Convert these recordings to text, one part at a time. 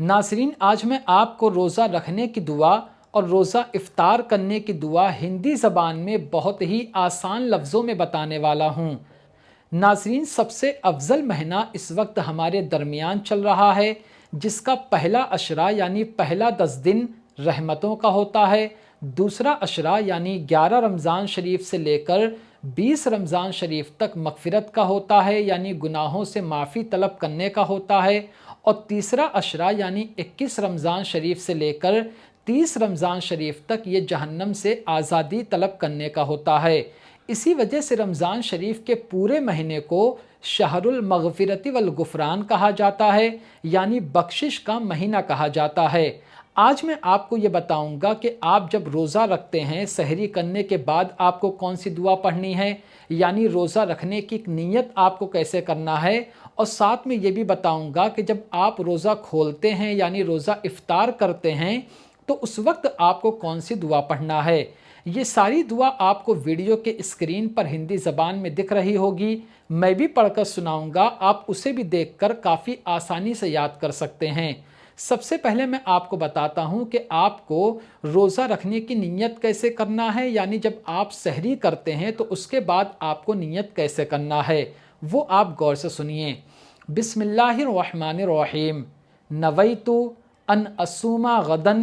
ناظرین، آج میں آپ کو روزہ رکھنے کی دعا اور روزہ افطار کرنے کی دعا ہندی زبان میں بہت ہی آسان لفظوں میں بتانے والا ہوں۔ ناظرین، سب سے افضل مہینہ اس وقت ہمارے درمیان چل رہا ہے، جس کا پہلا عشرہ یعنی پہلا 10 دن رحمتوں کا ہوتا ہے، دوسرا عشرہ یعنی 11 رمضان شریف سے لے کر 20 رمضان شریف تک مغفرت کا ہوتا ہے، یعنی گناہوں سے معافی طلب کرنے کا ہوتا ہے، اور تیسرا عشرہ یعنی 21 رمضان شریف سے لے کر 30 رمضان شریف تک یہ جہنم سے آزادی طلب کرنے کا ہوتا ہے۔ اسی وجہ سے رمضان شریف کے پورے مہینے کو شہر المغفرت والغفران کہا جاتا ہے، یعنی بخشش کا مہینہ کہا جاتا ہے۔ آج میں آپ کو یہ بتاؤں گا کہ آپ جب روزہ رکھتے ہیں، سحری کرنے کے بعد آپ کو کون سی دعا پڑھنی ہے، یعنی روزہ رکھنے کی نیت آپ کو کیسے کرنا ہے، اور ساتھ میں یہ بھی بتاؤں گا کہ جب آپ روزہ کھولتے ہیں یعنی روزہ افطار کرتے ہیں تو اس وقت آپ کو کون سی دعا پڑھنا ہے۔ یہ ساری دعا آپ کو ویڈیو کے اسکرین پر ہندی زبان میں دکھ رہی ہوگی، میں بھی پڑھ کر سناؤں گا، آپ اسے بھی دیکھ کر کافی آسانی سے یاد کر سکتے ہیں۔ سب سے پہلے میں آپ کو بتاتا ہوں کہ آپ کو روزہ رکھنے کی نیت کیسے کرنا ہے، یعنی جب آپ سحری کرتے ہیں تو اس کے بعد آپ کو نیت کیسے کرنا ہے، وہ آپ غور سے سنیے۔ بسم اللہ الرحمن الرحیم۔ نویت ان اصوم غدا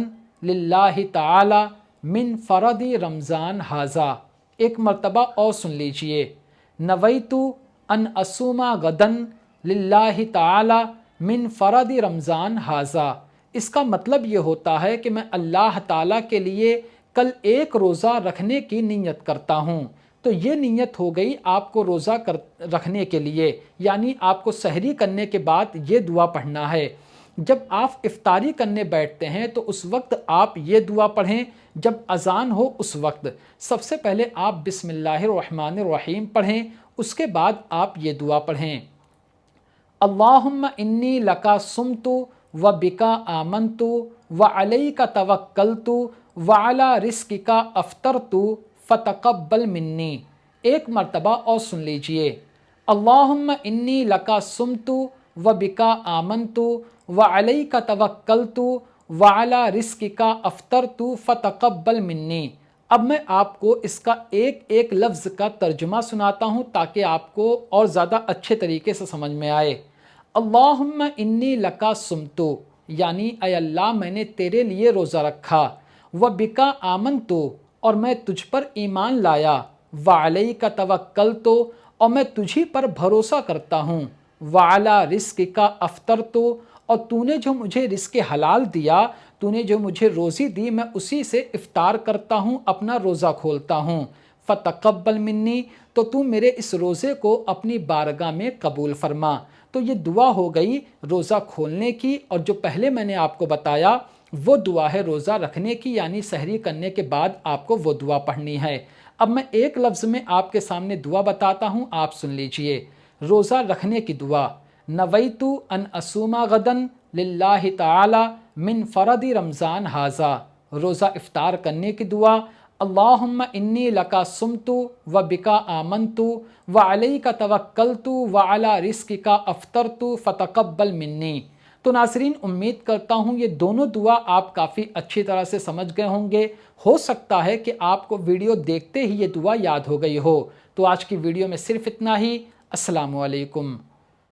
للہ تعالی من فرد رمضان ھذا۔ ایک مرتبہ اور سن لیجئے۔ نویت ان اصوم غدا للہ تعالی من فرد رمضان ھذا۔ اس کا مطلب یہ ہوتا ہے کہ میں اللہ تعالیٰ کے لیے کل ایک روزہ رکھنے کی نیت کرتا ہوں۔ تو یہ نیت ہو گئی آپ کو روزہ رکھنے کے لیے، یعنی آپ کو سحری کرنے کے بعد یہ دعا پڑھنا ہے۔ جب آپ افطاری کرنے بیٹھتے ہیں تو اس وقت آپ یہ دعا پڑھیں، جب اذان ہو اس وقت سب سے پہلے آپ بسم اللہ الرحمن الرحیم پڑھیں، اس کے بعد آپ یہ دعا پڑھیں۔ اللہم انی لکا صمت و بکا آمنت و علیک توکلت و علی رزقک افطرت فتقبل منی۔ ایک مرتبہ اور سن لیجئے۔ اللہم انی لکا صمت و بکا آمنت و علیک توکلت و علی رزقک افطرت فتقبل منی۔ اب میں آپ کو اس کا ایک ایک لفظ کا ترجمہ سناتا ہوں تاکہ آپ کو اور زیادہ اچھے طریقے سے سمجھ میں آئے۔ اللہم انی لکا صمت، یعنی اے اللہ میں نے تیرے لیے روزہ رکھا، و بکا آمنت، اور میں تجھ پر ایمان لایا، و علیک توکلت، اور میں تجھی پر بھروسہ کرتا ہوں، و علی رزقک افطرت، اور تو نے جو مجھے رزق حلال دیا، تو نے جو مجھے روزی دی، میں اسی سے افطار کرتا ہوں، اپنا روزہ کھولتا ہوں۔ فتقبل منی، تو تو میرے اس روزے کو اپنی بارگاہ میں قبول فرما۔ تو یہ دعا ہو گئی روزہ کھولنے کی، اور جو پہلے میں نے آپ کو بتایا وہ دعا ہے روزہ رکھنے کی، یعنی سحری کرنے کے بعد آپ کو وہ دعا پڑھنی ہے۔ اب میں ایک لفظ میں آپ کے سامنے دعا بتاتا ہوں، آپ سن لیجئے۔ روزہ رکھنے کی دعا۔ نویت ان اصوم غدا للہ تعالی من فرد رمضان ھذا۔ روزہ افطار کرنے کی دعا۔ اللہم انی لکا صمت و بکا آمنت و علیک توکلت و علی رزقک افطرت فتقبل منی۔ تو ناظرین، امید کرتا ہوں یہ دونوں دعا آپ کافی اچھی طرح سے سمجھ گئے ہوں گے۔ ہو سکتا ہے کہ آپ کو ویڈیو دیکھتے ہی یہ دعا یاد ہو گئی ہو۔ تو آج کی ویڈیو میں صرف اتنا ہی۔ السلام علیکم۔